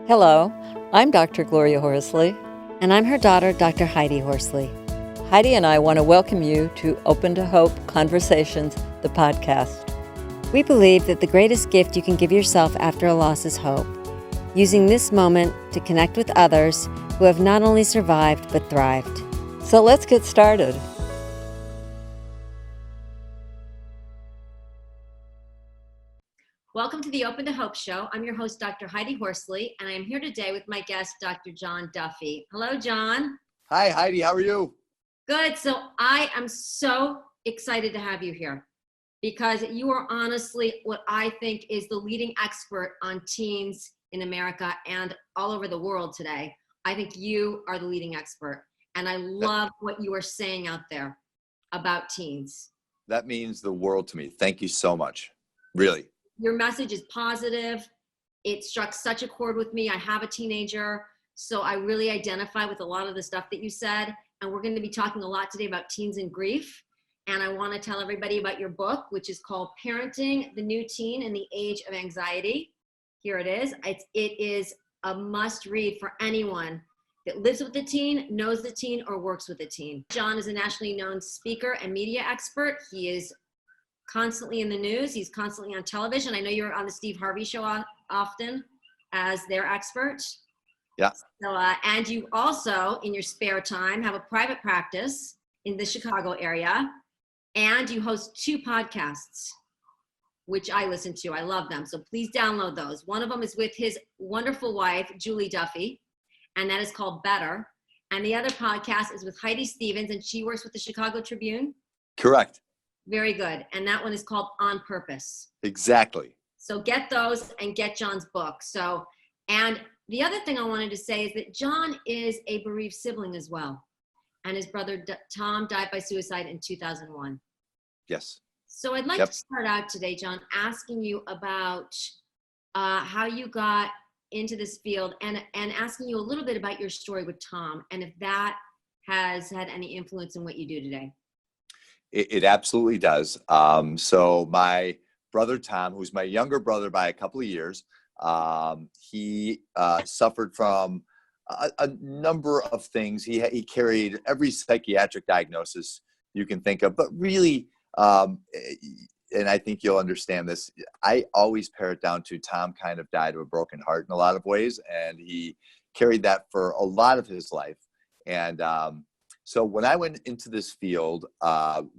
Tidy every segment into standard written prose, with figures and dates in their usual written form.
Hello, I'm Dr. Gloria Horsley. And I'm her daughter, Dr. Heidi Horsley. Heidi and I want to welcome you to Open to Hope Conversations, the podcast. We believe that the greatest gift you can give yourself after a loss is hope, using this moment to connect with others who have not only survived but thrived. So let's get started. Welcome to the Open to Hope Show. I'm your host, Dr. Heidi Horsley, and I am here today with my guest, Dr. John Duffy. Hello, John. Hi, Heidi. How are you? Good. So I am so excited to have you here because you are honestly what I think is the leading expert on teens in America and all over the world today. I think you are the leading expert, and I love what you are saying out there about teens. That means the world to me. Thank you so much. Really. Your message is positive. It struck such a chord with me. I have a teenager, so I really identify with a lot of the stuff that you said. And we're going to be talking a lot today about teens and grief. And I want to tell everybody about your book, which is called Parenting the New Teen in the Age of Anxiety. Here it is. It is a must read for anyone that lives with a teen, knows the teen, or works with a teen. John is a nationally known speaker and media expert. He is constantly in the news. He's constantly on television. I know you're on the Steve Harvey show often as their expert. Yeah. So, and you also, in your spare time, have a private practice in the Chicago area, and you host 2 podcasts, which I listen to. I love them. So please download those. One of them is with his wonderful wife, Julie Duffy, and that is called Better. And the other podcast is with Heidi Stevens, and she works with the Chicago Tribune. Correct. Very good. And that one is called On Purpose. Exactly. So get those and get John's book. So, and the other thing I wanted to say is that John is a bereaved sibling as well. And his brother Tom died by suicide in 2001. Yes. So I'd like to start out today, John, asking you about how you got into this field and asking you a little bit about your story with Tom and if that has had any influence in what you do today. It absolutely does. So my brother Tom, who's my younger brother by a couple of years, he suffered from a number of things. He carried every psychiatric diagnosis you can think of, but really, and I think you'll understand this, I always pare it down to Tom kind of died of a broken heart in a lot of ways, and he carried that for a lot of his life. And so when I went into this field,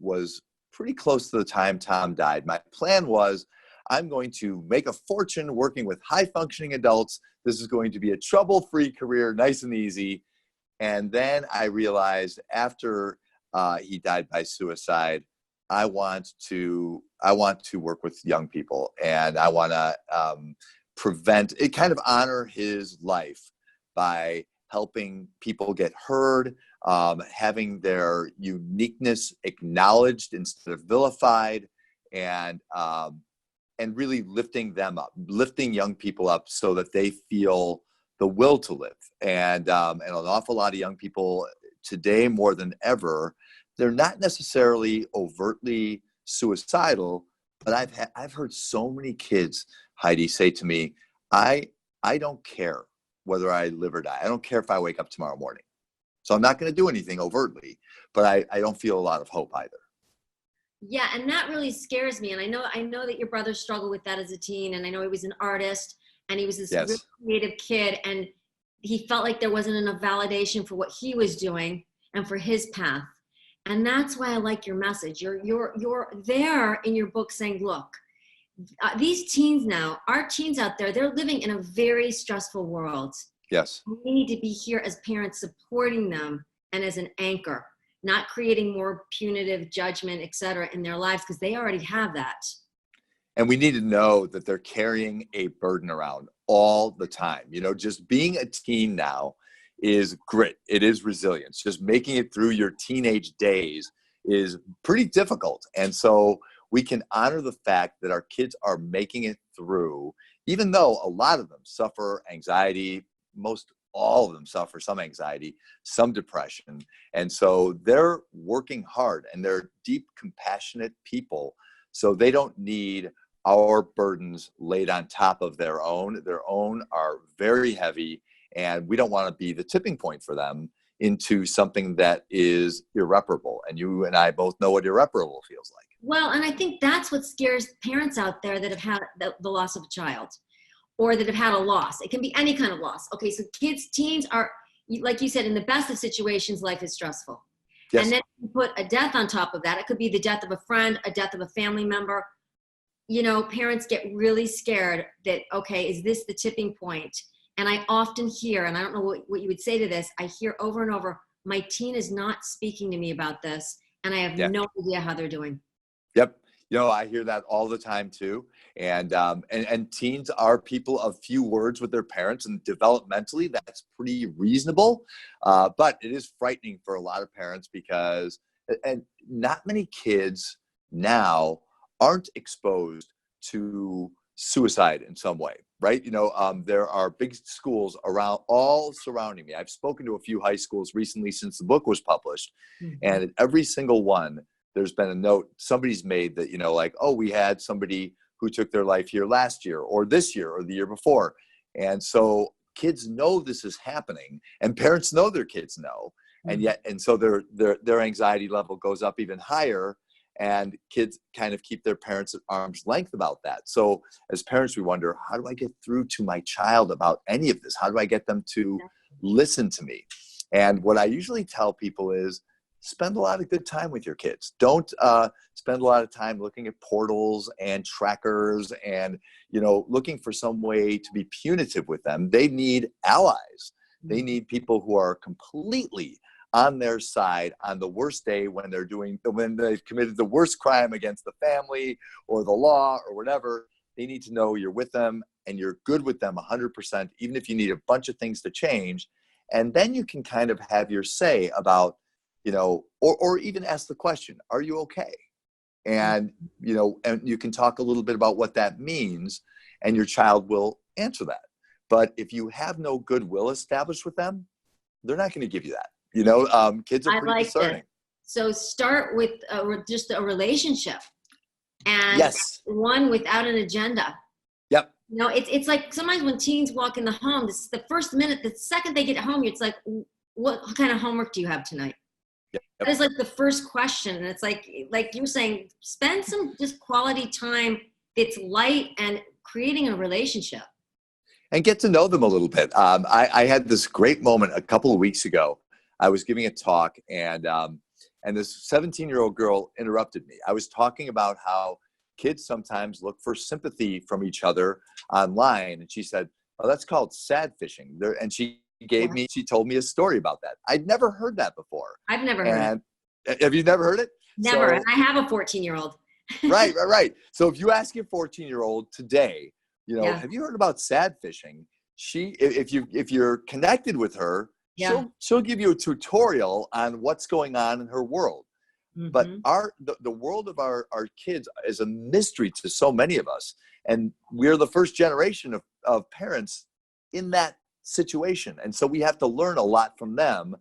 was pretty close to the time Tom died. My plan was I'm going to make a fortune working with high-functioning adults. This is going to be a trouble-free career, nice and easy. And then I realized after he died by suicide, I want to work with young people, and I want to kind of honor his life by helping people get heard, having their uniqueness acknowledged instead of vilified, and really lifting them up, lifting young people up so that they feel the will to live. And an awful lot of young people today, more than ever, they're not necessarily overtly suicidal, but I've heard so many kids, Heidi, say to me, I don't care whether I live or die. I don't care if I wake up tomorrow morning. So I'm not going to do anything overtly, but I don't feel a lot of hope either. Yeah, and that really scares me. And I know that your brother struggled with that as a teen, and I know he was an artist, and he was this really creative kid, and he felt like there wasn't enough validation for what he was doing and for his path. And that's why I like your message. You're there in your book saying, look, these teens now, our teens out there, they're living in a very stressful world. Yes. We need to be here as parents supporting them and as an anchor, not creating more punitive judgment, et cetera, in their lives because they already have that. And we need to know that they're carrying a burden around all the time. You know, just being a teen now is grit. It is resilience. Just making it through your teenage days is pretty difficult. And so we can honor the fact that our kids are making it through, even though a lot of them suffer anxiety. Most all of them suffer some anxiety, some depression. And so they're working hard, and they're deep, compassionate people. So they don't need our burdens laid on top of their own. Their own are very heavy, and we don't want to be the tipping point for them into something that is irreparable. And you and I both know what irreparable feels like. Well, and I think that's what scares parents out there that have had the loss of a child, or that have had a loss. It can be any kind of loss. Okay, so teens are, like you said, in the best of situations, life is stressful. Yes. And then you put a death on top of that. It could be the death of a friend, a death of a family member. You know, parents get really scared that, okay, is this the tipping point? And I often hear, and I don't know what you would say to this, I hear over and over, my teen is not speaking to me about this, and I have no idea how they're doing. Yep. You know, I hear that all the time too. And teens are people of few words with their parents, and developmentally that's pretty reasonable. But it is frightening for a lot of parents because, and not many kids now aren't exposed to suicide in some way, right? You know, there are big schools around, all surrounding me. I've spoken to a few high schools recently since the book was published, and at every single one, there's been a note somebody's made that, you know, like, oh, we had somebody who took their life here last year or this year or the year before. And so kids know this is happening, and parents know their kids know. And yet, and so their anxiety level goes up even higher, and kids kind of keep their parents at arm's length about that. So as parents, we wonder, how do I get through to my child about any of this? How do I get them to listen to me? And what I usually tell people is, spend a lot of good time with your kids. Don't spend a lot of time looking at portals and trackers and, you know, looking for some way to be punitive with them. They need allies. They need people who are completely on their side on the worst day when they've committed the worst crime against the family or the law or whatever. They need to know you're with them and you're good with them 100%, even if you need a bunch of things to change. And then you can kind of have your say about, you know, or even ask the question, are you okay? And, you know, and you can talk a little bit about what that means, and your child will answer that. But if you have no goodwill established with them, they're not going to give you that. You know, kids are pretty discerning. So start with just a relationship, and one without an agenda. Yep. You know, it's like sometimes when teens walk in the home, this is the first minute, the second they get home, it's like, what kind of homework do you have tonight? Yep. That is like the first question. And it's like you were saying, spend some just quality time that's light and creating a relationship. And get to know them a little bit. I had this great moment a couple of weeks ago. I was giving a talk, and this 17-year-old girl interrupted me. I was talking about how kids sometimes look for sympathy from each other online. And she said, oh, that's called sad fishing. And she told me a story about that. I'd never heard that before. I've never heard it. Have you never heard it? Never. And I have a 14-year-old. Right. So if you ask your 14-year-old today, you know, have you heard about sad fishing? If you're connected with her, she'll give you a tutorial on what's going on in her world. But the world of our kids is a mystery to so many of us. And we're the first generation of parents in that situation. And so we have to learn a lot from them.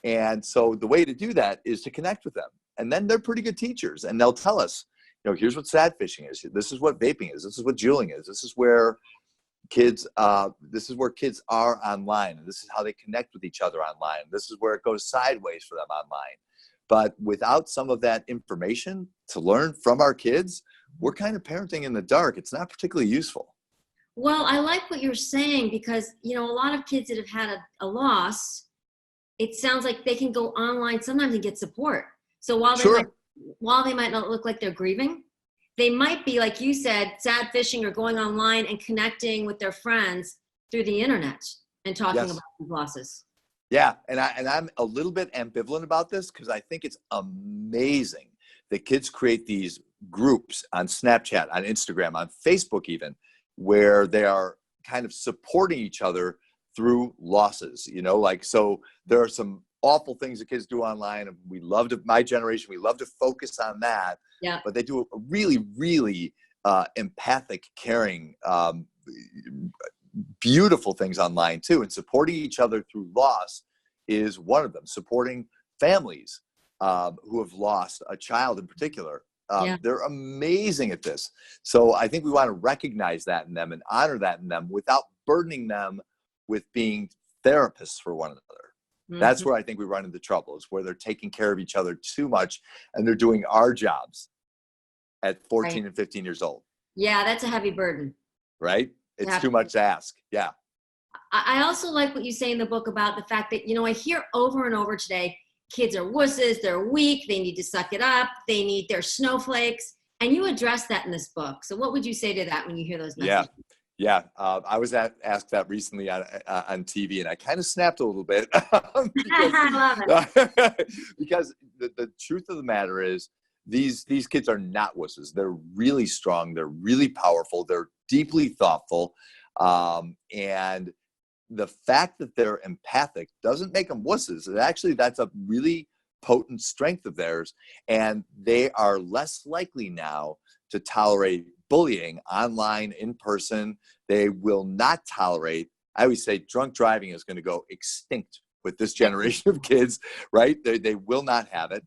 And so the way to do that is to connect with them. And then they're pretty good teachers, and they'll tell us, you know, here's what sad fishing is. This is what vaping is. This is what juuling is. This is where kids are online. And this is how they connect with each other online. This is where it goes sideways for them online. But without some of that information to learn from our kids, we're kind of parenting in the dark. It's not particularly useful. Well, I like what you're saying because, you know, a lot of kids that have had a loss, it sounds like they can go online sometimes and get support. So while they might not look like they're grieving, they might be, like you said, sad fishing or going online and connecting with their friends through the internet and talking about these losses. Yeah, and I'm a little bit ambivalent about this because I think it's amazing that kids create these groups on Snapchat, on Instagram, on Facebook even, where they are kind of supporting each other through losses, you know, like, so there are some awful things that kids do online. And my generation, we love to focus on that, but they do a really, really empathic, caring, beautiful things online too. And supporting each other through loss is one of them. Supporting families who have lost a child in particular Yeah. They're amazing at this. So I think we want to recognize that in them and honor that in them without burdening them with being therapists for one another. That's where I think we run into trouble, is where they're taking care of each other too much and they're doing our jobs at 14 and 15 years old. Yeah, that's a heavy burden. Right? It's too much to ask. Yeah. I also like what you say in the book about the fact that, I hear over and over today, kids are wusses, they're weak, they need to suck it up, their snowflakes. And you address that in this book. So what would you say to that when you hear those messages? Yeah. I was asked that recently on TV, and I kind of snapped a little bit. I love it. Because the truth of the matter is these kids are not wusses. They're really strong. They're really powerful. They're deeply thoughtful. And the fact that they're empathic doesn't make them wusses. Actually, that's a really potent strength of theirs. And they are less likely now to tolerate bullying online, in person. They will not tolerate, I always say drunk driving is going to go extinct with this generation of kids, right? They will not have it.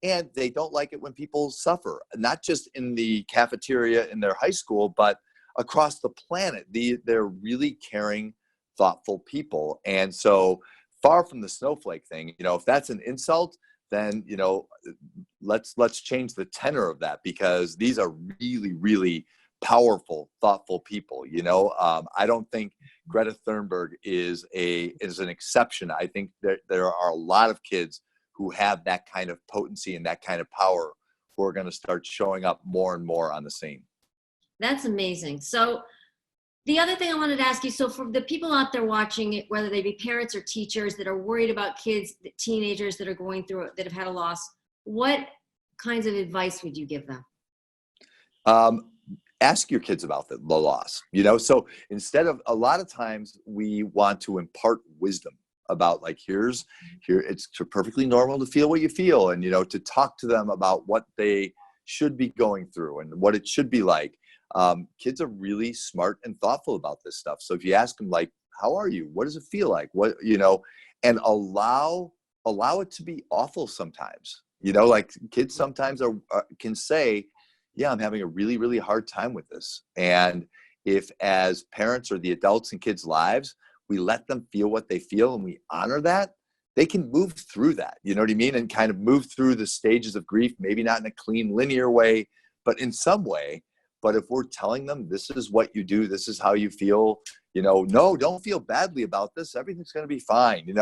And they don't like it when people suffer, not just in the cafeteria in their high school, but across the planet. They're really caring, thoughtful people. And so far from the snowflake thing, if that's an insult, then, let's change the tenor of that, because these are really, really powerful, thoughtful people. I don't think Greta Thunberg is an exception. I think that there are a lot of kids who have that kind of potency and that kind of power who are going to start showing up more and more on the scene. That's amazing. So the other thing I wanted to ask you, so for the people out there watching it, whether they be parents or teachers that are worried about kids, teenagers that are going through it, that have had a loss, what kinds of advice would you give them? Ask your kids about the loss, so instead of, a lot of times we want to impart wisdom about, like, here, it's perfectly normal to feel what you feel, and, to talk to them about what they should be going through and what it should be like. Kids are really smart and thoughtful about this stuff. So if you ask them, like, how are you? What does it feel like? What, and allow it to be awful sometimes, like kids sometimes can say, yeah, I'm having a really, really hard time with this. And if, as parents or the adults in kids' lives, we let them feel what they feel and we honor that, they can move through that, you know what I mean? And kind of move through the stages of grief, maybe not in a clean, linear way, but in some way. But if we're telling them, this is what you do, this is how you feel, no, don't feel badly about this, everything's going to be fine,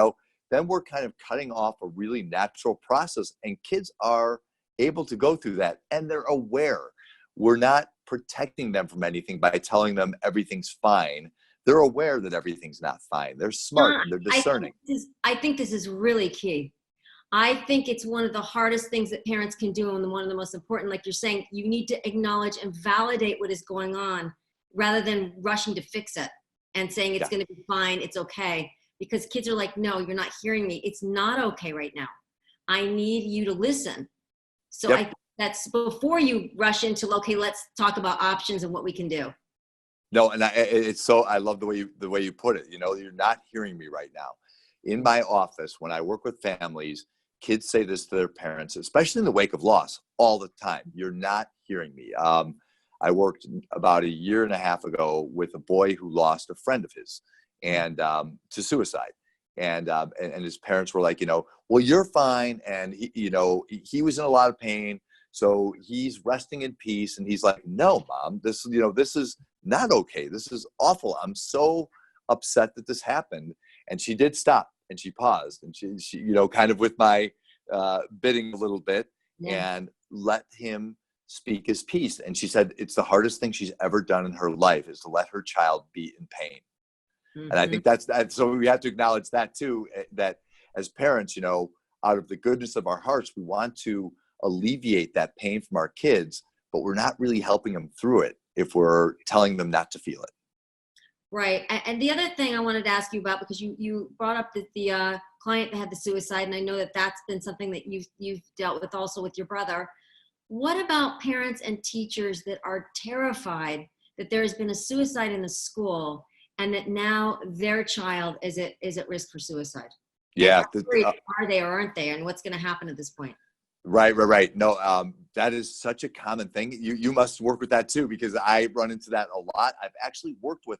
then we're kind of cutting off a really natural process. And kids are able to go through that, and they're aware. We're not protecting them from anything by telling them everything's fine. They're aware that everything's not fine. They're smart and they're discerning. I think this is really key. I think it's one of the hardest things that parents can do, and one of the most important. Like you're saying, you need to acknowledge and validate what is going on rather than rushing to fix it and saying it's going to be fine, it's okay. Because kids are like, no, you're not hearing me. It's not okay right now. I need you to listen. So I think that's before you rush into, okay, let's talk about options and what we can do. No, and I love the way you put it. You're not hearing me right now. In my office, when I work with families, kids say this to their parents, especially in the wake of loss, all the time. You're not hearing me. I worked about a year and a half ago with a boy who lost a friend of his and to suicide. And his parents were like, well, you're fine. And he was in a lot of pain. So he's resting in peace. And he's like, no, Mom, this is not okay. This is awful. I'm so upset that this happened. And she did stop and she paused and she kind of with my bidding a little bit and let him speak his piece. And she said, it's the hardest thing she's ever done in her life is to let her child be in pain. Mm-hmm. And I think that's so we have to acknowledge that too, that as parents, out of the goodness of our hearts, we want to alleviate that pain from our kids, but we're not really helping them through it if we're telling them not to feel it. Right. And the other thing I wanted to ask you about, because you brought up the client that had the suicide, and I know that that's been something that you've dealt with also with your brother. What about parents and teachers that are terrified that there has been a suicide in the school and that now their child is at risk for suicide? Yeah. Are they or aren't they? And what's going to happen at this point? Right. No, that is such a common thing. You must work with that too, because I run into that a lot. I've actually worked with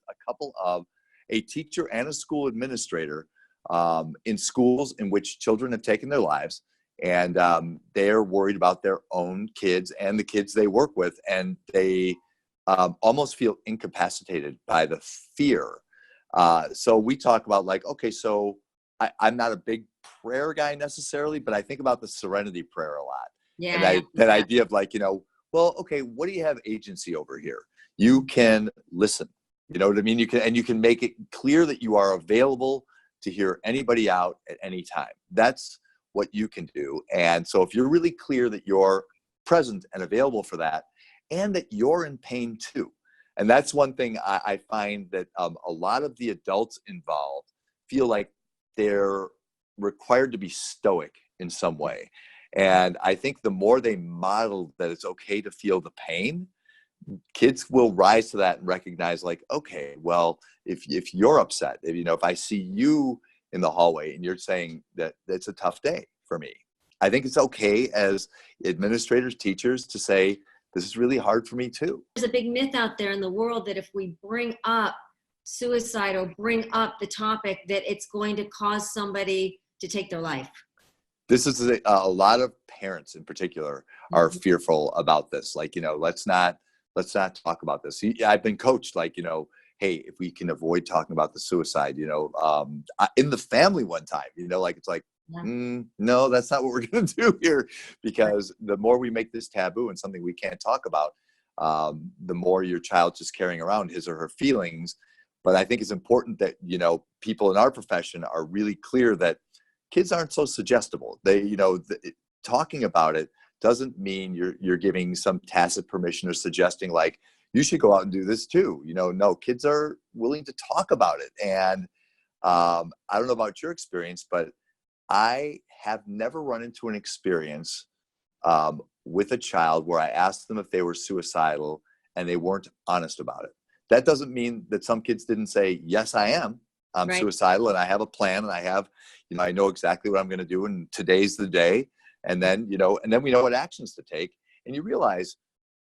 a teacher and a school administrator in schools in which children have taken their lives, and they're worried about their own kids and the kids they work with, and they almost feel incapacitated by the fear. So we talk about like, okay, so I'm not a big prayer guy necessarily, but I think about the serenity prayer a lot. Yeah. And that idea of like, well, okay, what do you have agency over here? You can listen. You know what I mean? You can make it clear that you are available to hear anybody out at any time. That's what you can do. And so if you're really clear that you're present and available for that, and that you're in pain too. And that's one thing I find that a lot of the adults involved feel like they're required to be stoic in some way. And I think the more they model that it's okay to feel the pain, kids will rise to that and recognize like, okay, well, if you're upset, if I see you in the hallway and you're saying that it's a tough day for me, I think it's okay as administrators, teachers to say, this is really hard for me too. There's a big myth out there in the world that if we bring up suicide or bring up the topic, that it's going to cause somebody to take their life. This is a lot of parents in particular are fearful about this. Like, let's not talk about this. I've been coached like, hey, if we can avoid talking about the suicide, in the family one time, it's like, no, that's not what we're going to do here, because the more we make this taboo and something we can't talk about, the more your child's just carrying around his or her feelings. But I think it's important that, people in our profession are really clear that kids aren't so suggestible. They, talking about it doesn't mean you're giving some tacit permission or suggesting like, you should go out and do this too. No, kids are willing to talk about it. And I don't know about your experience, but I have never run into an experience with a child where I asked them if they were suicidal and they weren't honest about it. That doesn't mean that some kids didn't say, yes, I am. I'm suicidal and I have a plan and I have, I know exactly what I'm going to do and today's the day. And then, we know what actions to take. And you realize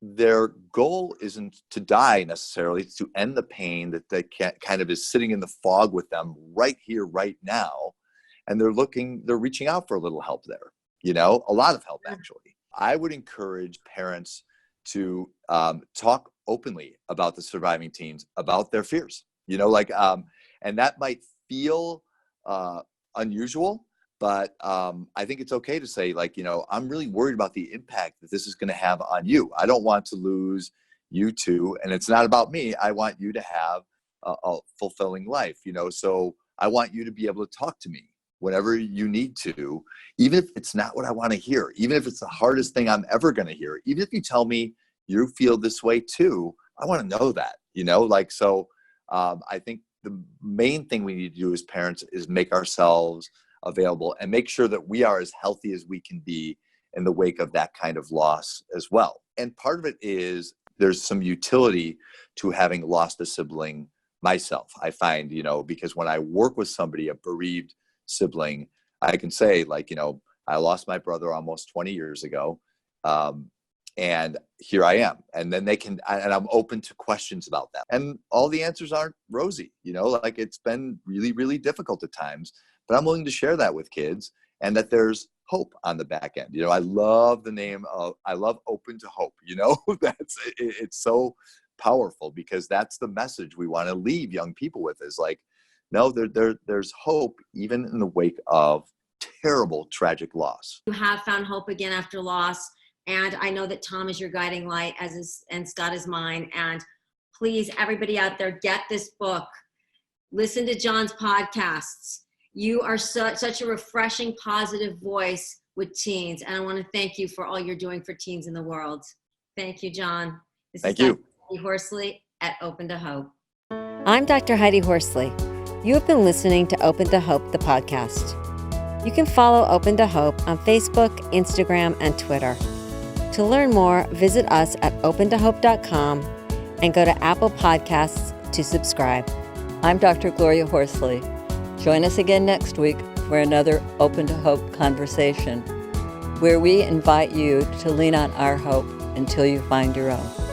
their goal isn't to die necessarily, it's to end the pain that kind of is sitting in the fog with them right here, right now. And they're reaching out for a little help there, a lot of help actually. I would encourage parents to talk openly about the surviving teens, about their fears, and that might feel unusual, but I think it's okay to say like, I'm really worried about the impact that this is going to have on you. I don't want to lose you too. And it's not about me. I want you to have a fulfilling life, so I want you to be able to talk to me whenever you need to, even if it's not what I want to hear, even if it's the hardest thing I'm ever going to hear, even if you tell me you feel this way too, I want to know that, so I think the main thing we need to do as parents is make ourselves available and make sure that we are as healthy as we can be in the wake of that kind of loss as well. And part of it is there's some utility to having lost a sibling myself, I find, because when I work with somebody, a bereaved sibling, I can say like, I lost my brother almost 20 years ago. And here I am. And then and I'm open to questions about that. And all the answers aren't rosy, like it's been really, really difficult at times, but I'm willing to share that with kids and that there's hope on the back end. I love the name I love Open to Hope, it's so powerful because that's the message we want to leave young people with is like, no, there's hope even in the wake of terrible, tragic loss. You have found hope again after loss. And I know that Tom is your guiding light, and Scott is mine. And please, everybody out there, get this book. Listen to John's podcasts. You are such a refreshing, positive voice with teens. And I want to thank you for all you're doing for teens in the world. Thank you, John. Thank you. Heidi Horsley at Open to Hope. I'm Dr. Heidi Horsley. You have been listening to Open to Hope, the podcast. You can follow Open to Hope on Facebook, Instagram, and Twitter. To learn more, visit us at opentohope.com and go to Apple Podcasts to subscribe. I'm Dr. Gloria Horsley. Join us again next week for another Open to Hope conversation. where we invite you to lean on our hope until you find your own.